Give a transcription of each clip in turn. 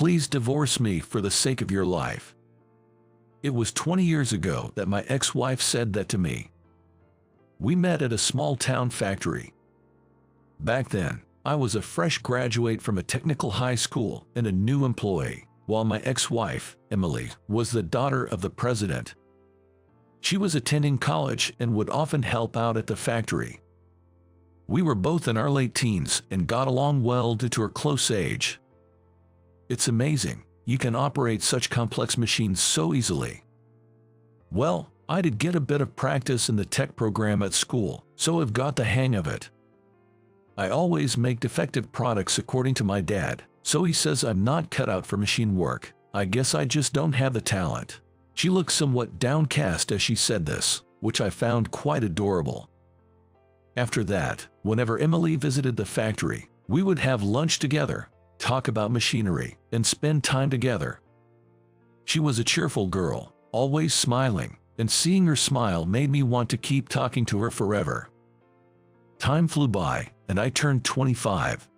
Please divorce me for the sake of your life." It was 20 years ago that my ex-wife said that to me. We met at a small town factory. Back then, I was a fresh graduate from a technical high school and a new employee, while my ex-wife, Emily, was the daughter of the president. She was attending college and would often help out at the factory. We were both in our late teens and got along well due to our close age. It's amazing, you can operate such complex machines so easily. Well, I did get a bit of practice in the tech program at school, so I've got the hang of it. I always make defective products according to my dad, so he says I'm not cut out for machine work. I guess I just don't have the talent. She looked somewhat downcast as she said this, which I found quite adorable. After that, whenever Emily visited the factory, we would have lunch together, talk about machinery, and spend time together. She was a cheerful girl, always smiling, and seeing her smile made me want to keep talking to her forever. Time flew by, and I turned 25.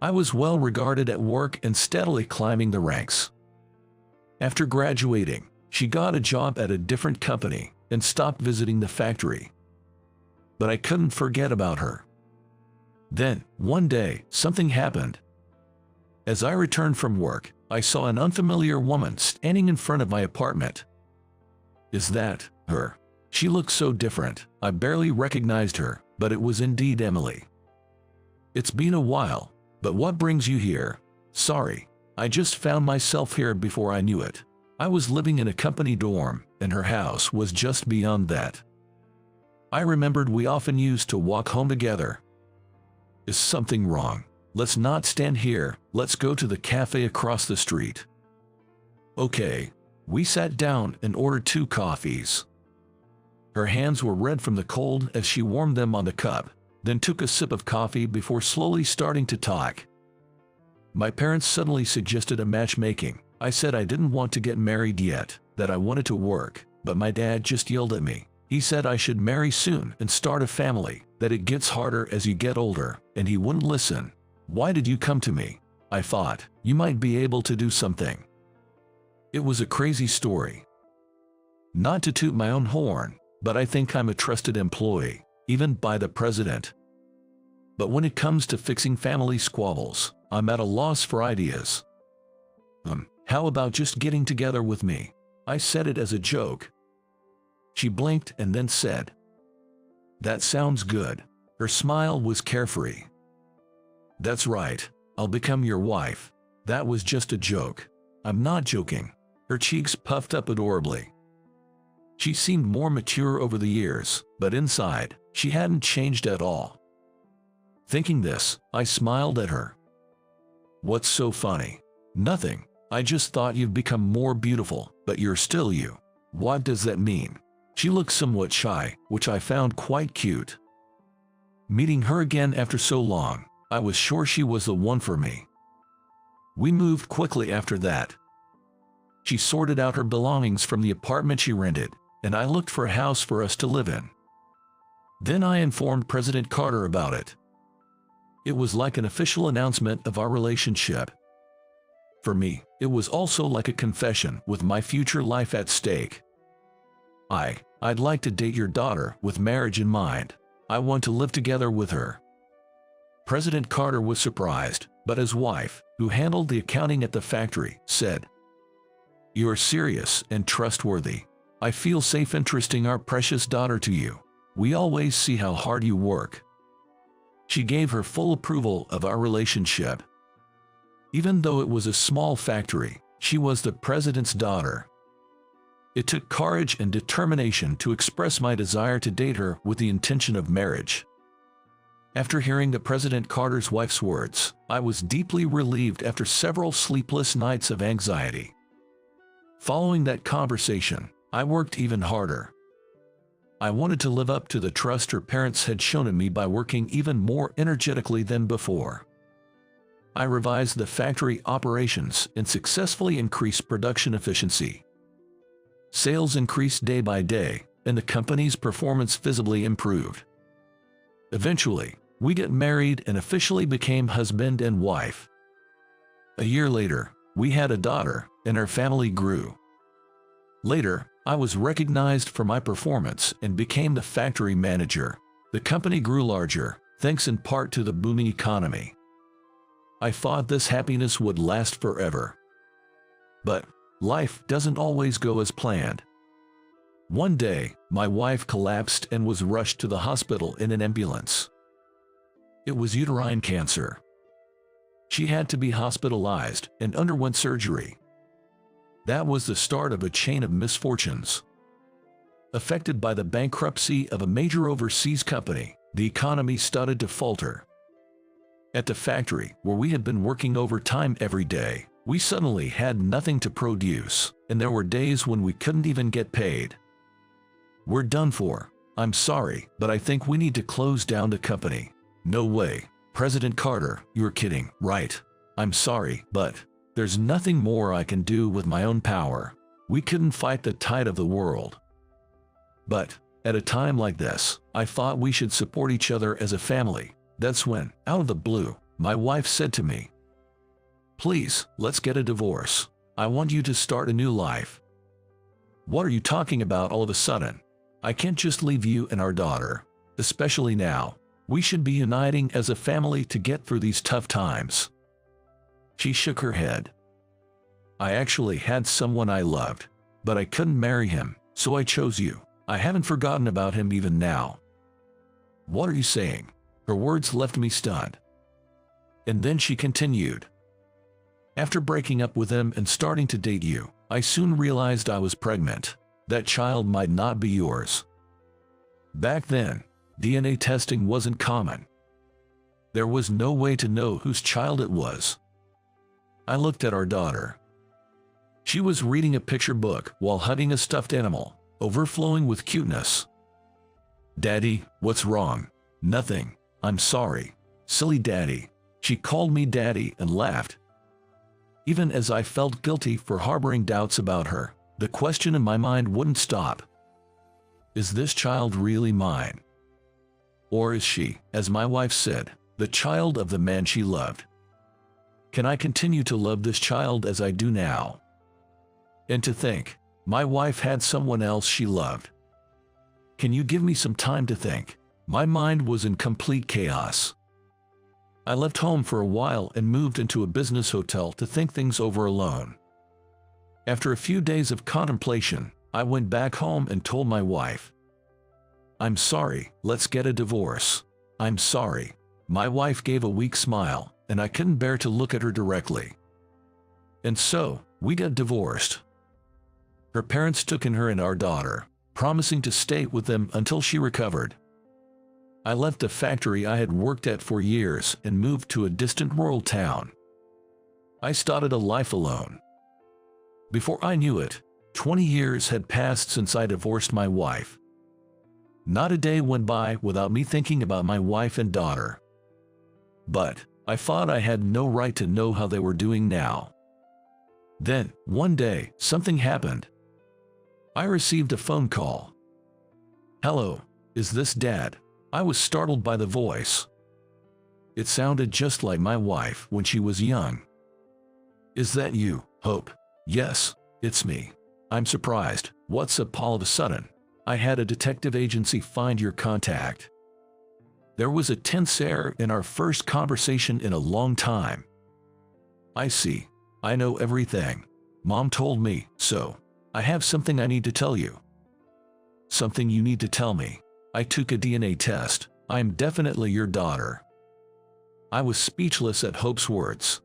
I was well regarded at work and steadily climbing the ranks. After graduating, she got a job at a different company and stopped visiting the factory. But I couldn't forget about her. Then, one day, something happened. As I returned from work, I saw an unfamiliar woman standing in front of my apartment. Is that her? She looked so different, I barely recognized her, but it was indeed Emily. It's been a while, but what brings you here? Sorry, I just found myself here before I knew it. I was living in a company dorm, and her house was just beyond that. I remembered we often used to walk home together. Is something wrong? Let's not stand here, let's go to the cafe across the street. Okay. We sat down and ordered 2 coffees. Her hands were red from the cold as she warmed them on the cup, then took a sip of coffee before slowly starting to talk. My parents suddenly suggested a matchmaking. I said I didn't want to get married yet, that I wanted to work, but my dad just yelled at me. He said I should marry soon and start a family, that it gets harder as you get older, and he wouldn't listen. Why did you come to me? I thought, you might be able to do something. It was a crazy story. Not to toot my own horn, but I think I'm a trusted employee, even by the president. But when it comes to fixing family squabbles, I'm at a loss for ideas. How about just getting together with me? I said it as a joke. She blinked and then said, "That sounds good." Her smile was carefree. "That's right, I'll become your wife." That was just a joke. I'm not joking. Her cheeks puffed up adorably. She seemed more mature over the years, but inside, she hadn't changed at all. Thinking this, I smiled at her. "What's so funny?" "Nothing. I just thought you've become more beautiful, but you're still you." "What does that mean?" She looked somewhat shy, which I found quite cute. Meeting her again after so long, I was sure she was the one for me. We moved quickly after that. She sorted out her belongings from the apartment she rented, and I looked for a house for us to live in. Then I informed President Carter about it. It was like an official announcement of our relationship. For me, it was also like a confession with my future life at stake. I'd like to date your daughter with marriage in mind. I want to live together with her. President Carter was surprised, but his wife, who handled the accounting at the factory, said, "You're serious and trustworthy. I feel safe entrusting our precious daughter to you. We always see how hard you work." She gave her full approval of our relationship. Even though it was a small factory, she was the president's daughter. It took courage and determination to express my desire to date her with the intention of marriage. After hearing the President Carter's wife's words, I was deeply relieved after several sleepless nights of anxiety. Following that conversation, I worked even harder. I wanted to live up to the trust her parents had shown in me by working even more energetically than before. I revised the factory operations and successfully increased production efficiency. Sales increased day by day, and the company's performance visibly improved. Eventually, we got married and officially became husband and wife. A year later, We had a daughter, and our family grew. Later, I was recognized for my performance and became the factory manager. The company grew larger, thanks in part to the booming economy. I thought this happiness would last forever. But life doesn't always go as planned. One day, my wife collapsed and was rushed to the hospital in an ambulance. It was uterine cancer. She had to be hospitalized and underwent surgery. That was the start of a chain of misfortunes. Affected by the bankruptcy of a major overseas company, the economy started to falter. At the factory, where we had been working overtime every day, we suddenly had nothing to produce, and there were days when we couldn't even get paid. We're done for. I'm sorry, but I think we need to close down the company. No way. President Carter, you're kidding, right? I'm sorry, but there's nothing more I can do with my own power. We couldn't fight the tide of the world. But at a time like this, I thought we should support each other as a family. That's when, out of the blue, my wife said to me, "Please, let's get a divorce. I want you to start a new life." "What are you talking about all of a sudden? I can't just leave you and our daughter, especially now. We should be uniting as a family to get through these tough times." She shook her head. "I actually had someone I loved, but I couldn't marry him, so I chose you. I haven't forgotten about him even now." "What are you saying?" Her words left me stunned. And then she continued, "After breaking up with him and starting to date you, I soon realized I was pregnant. That child might not be yours." Back then, DNA testing wasn't common. There was no way to know whose child it was. I looked at our daughter. She was reading a picture book while hugging a stuffed animal, overflowing with cuteness. "Daddy, what's wrong?" "Nothing. I'm sorry. Silly Daddy." She called me Daddy and laughed. Even as I felt guilty for harboring doubts about her, the question in my mind wouldn't stop. Is this child really mine? Or is she, as my wife said, the child of the man she loved? Can I continue to love this child as I do now? And to think, my wife had someone else she loved. Can you give me some time to think? My mind was in complete chaos. I left home for a while and moved into a business hotel to think things over alone. After a few days of contemplation, I went back home and told my wife, "I'm sorry, let's get a divorce. I'm sorry." My wife gave a weak smile, and I couldn't bear to look at her directly. And so, we got divorced. Her parents took in her and our daughter, promising to stay with them until she recovered. I left the factory I had worked at for years and moved to a distant rural town. I started a life alone. Before I knew it, 20 years had passed since I divorced my wife. Not a day went by without me thinking about my wife and daughter. But I thought I had no right to know how they were doing now. Then, one day, something happened. I received a phone call. "Hello, is this Dad?" I was startled by the voice. It sounded just like my wife when she was young. "Is that you, Hope?" "Yes, it's me." "I'm surprised. What's up all of a sudden?" "I had a detective agency find your contact." There was a tense air in our first conversation in a long time. "I see. I know everything. Mom told me, so I have something I need to tell you." "Something you need to tell me?" "I took a DNA test. I'm definitely your daughter." I was speechless at Hope's words.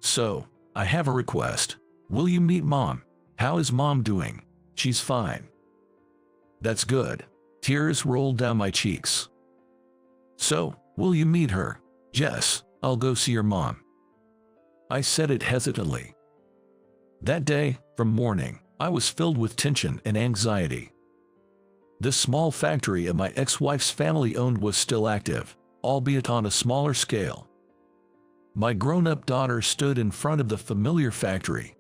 "So, I have a request. Will you meet Mom?" "How is Mom doing?" "She's fine." "That's good." Tears rolled down my cheeks. "So, will you meet her?" "Yes, I'll go see your mom." I said it hesitantly. That day, from morning, I was filled with tension and anxiety. The small factory my ex-wife's family owned was still active, albeit on a smaller scale. My grown-up daughter stood in front of the familiar factory.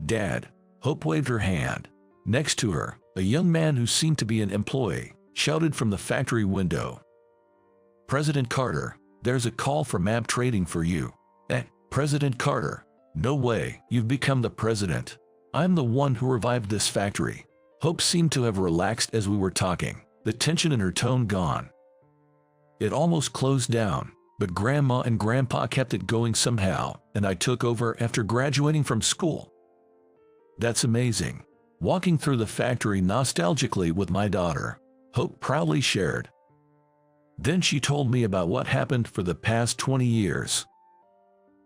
"Dad," Hope waved her hand. Next to her, a young man who seemed to be an employee shouted from the factory window, "President Carter, there's a call from AB Trading for you." President Carter. No way, you've become the president. I'm the one who revived this factory. Hope seemed to have relaxed as we were talking, the tension in her tone gone. It almost closed down, but Grandma and Grandpa kept it going somehow, and I took over after graduating from school. That's amazing. Walking through the factory nostalgically with my daughter, Hope proudly shared. Then she told me about what happened for the past 20 years.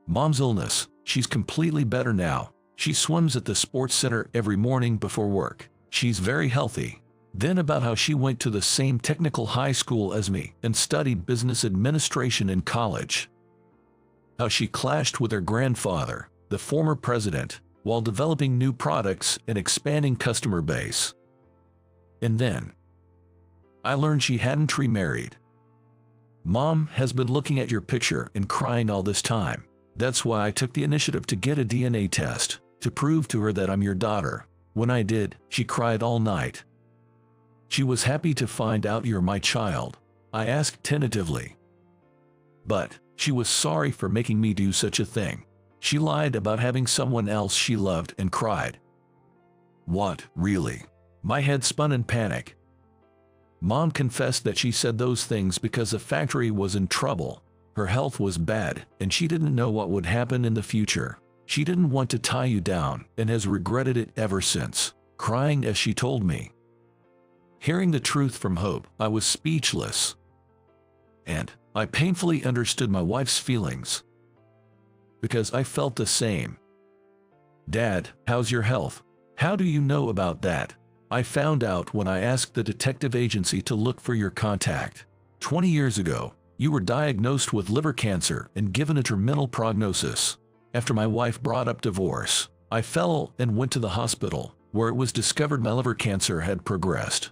Mom's illness, she's completely better now. She swims at the sports center every morning before work. She's very healthy. Then about how she went to the same technical high school as me and studied business administration in college. How she clashed with her grandfather, the former president, while developing new products and expanding customer base. And then I learned she hadn't remarried. Mom has been looking at your picture and crying all this time. That's why I took the initiative to get a DNA test, to prove to her that I'm your daughter. When I did, she cried all night. She was happy to find out you're my child, I asked tentatively. But she was sorry for making me do such a thing. She lied about having someone else she loved and cried. What, really? My head spun in panic. Mom confessed that she said those things because the factory was in trouble. Her health was bad, and she didn't know what would happen in the future. She didn't want to tie you down and has regretted it ever since, crying as she told me. Hearing the truth from Hope, I was speechless. And I painfully understood my wife's feelings, because I felt the same. Dad, how's your health? How do you know about that? I found out when I asked the detective agency to look for your contact. 20 years ago, you were diagnosed with liver cancer and given a terminal prognosis. After my wife brought up divorce, I fell and went to the hospital, where it was discovered my liver cancer had progressed.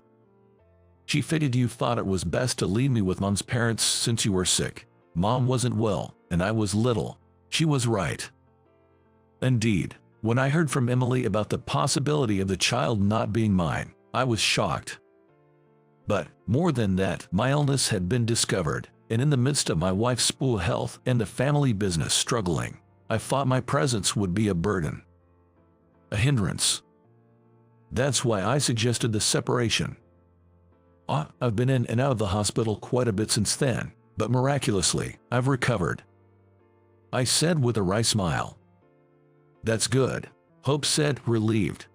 She figured you thought it was best to leave me with Mom's parents since you were sick. Mom wasn't well, and I was little. She was right. Indeed, when I heard from Emily about the possibility of the child not being mine, I was shocked. But, more than that, my illness had been discovered, and in the midst of my wife's poor health and the family business struggling, I thought my presence would be a burden, a hindrance. That's why I suggested the separation. I've been in and out of the hospital quite a bit since then, but miraculously, I've recovered, I said with a wry smile. That's good, Hope said, relieved.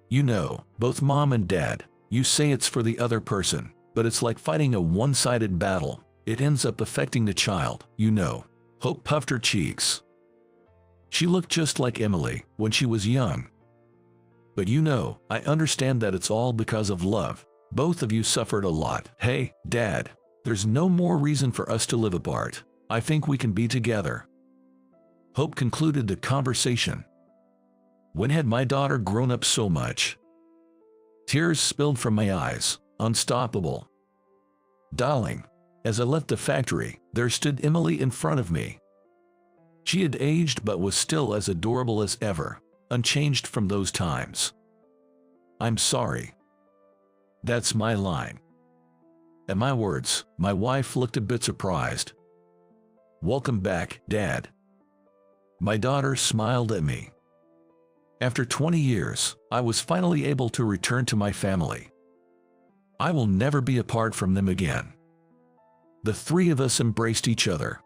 You know, both Mom and Dad, you say it's for the other person, but it's like fighting a one-sided battle. It ends up affecting the child, you know. Hope puffed her cheeks. She looked just like Emily when she was young. But you know, I understand that it's all because of love. Both of you suffered a lot. Hey, Dad, there's no more reason for us to live apart. I think we can be together. Hope concluded the conversation. When had my daughter grown up so much? Tears spilled from my eyes, unstoppable. Darling, as I left the factory, there stood Emily in front of me. She had aged but was still as adorable as ever, unchanged from those times. I'm sorry. That's my line. At my words, my wife looked a bit surprised. Welcome back, Dad. My daughter smiled at me. After 20 years, I was finally able to return to my family. I will never be apart from them again. The three of us embraced each other,